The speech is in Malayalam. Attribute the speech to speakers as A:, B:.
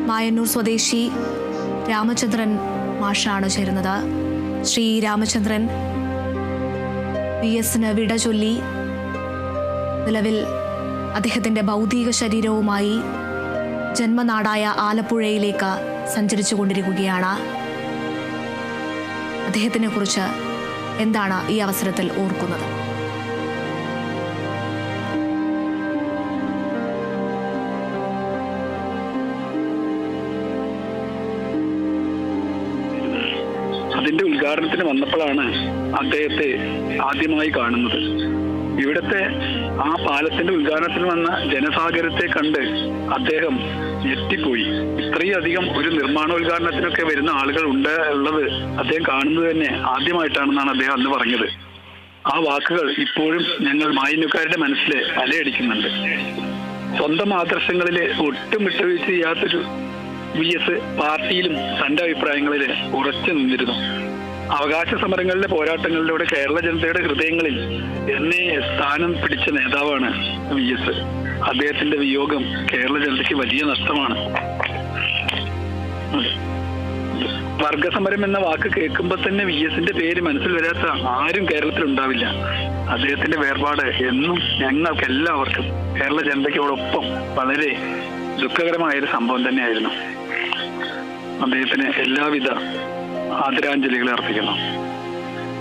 A: മായന്നൂർ സ്വദേശി രാമചന്ദ്രൻ മാഷാണ് ചേരുന്നത്. ശ്രീ രാമചന്ദ്രൻ, VS വിട ചൊല്ലി നിലവിൽ അദ്ദേഹത്തിൻ്റെ ഭൗതിക ശരീരവുമായി ജന്മനാടായ ആലപ്പുഴയിലേക്ക് സഞ്ചരിച്ചു കൊണ്ടിരിക്കുകയാണ്. അദ്ദേഹത്തിനെ കുറിച്ച് എന്താണ് ഈ അവസരത്തിൽ ഓർക്കുന്നത്?
B: അതിന്റെ ഉദ്ഘാടനത്തിന് വന്നപ്പോഴാണ് അദ്ദേഹത്തെ ആദ്യമായി കാണുന്നത്. ഇവിടുത്തെ ആ പാലത്തിന്റെ ഉദ്ഘാടനത്തിന് വന്ന ജനസാഗരത്തെ കണ്ട് അദ്ദേഹം ഞെട്ടിപ്പോയി. ഇത്രയധികം ഒരു നിർമ്മാണോദ്ഘാടനത്തിനൊക്കെ വരുന്ന ആളുകൾ ഉള്ളത് അദ്ദേഹം കാണുന്നത് തന്നെ ആദ്യമായിട്ടാണെന്നാണ് അദ്ദേഹം അന്ന് പറഞ്ഞത്. ആ വാക്കുകൾ ഇപ്പോഴും ഞങ്ങൾ മായന്നൂക്കാരുടെ മനസ്സിൽ അലയടിക്കുന്നുണ്ട്. സ്വന്തം ആദർശങ്ങളിൽ ഒട്ടും വിട്ടുവീഴ്ച ചെയ്യാത്തൊരു VS പാർട്ടിയിലും തന്റെ അഭിപ്രായങ്ങളിൽ ഉറച്ചു നിന്നിരുന്നു. അവകാശ സമരങ്ങളിലെ പോരാട്ടങ്ങളിലൂടെ കേരള ജനതയുടെ ഹൃദയങ്ങളിൽ എന്നേ സ്ഥാനം പിടിച്ച നേതാവാണ് VS. അദ്ദേഹത്തിന്റെ വിയോഗം കേരള ജനതയ്ക്ക് വലിയ നഷ്ടമാണ്. വർഗസമരം എന്ന വാക്ക് കേൾക്കുമ്പോൾ തന്നെ VSന്റെ പേര് മനസ്സിൽ വരാത്ത ആരും കേരളത്തിൽ ഉണ്ടാവില്ല. അദ്ദേഹത്തിന്റെ വേർപാട് എന്നും ഞങ്ങൾക്ക് എല്ലാവർക്കും കേരള ജനതയ്ക്കോടൊപ്പം വളരെ ദുഃഖകരമായൊരു സംഭവം തന്നെയായിരുന്നു. അദ്ദേഹത്തിന് എല്ലാവിധ ആദരാഞ്ജലികൾ അർപ്പിക്കുന്നു.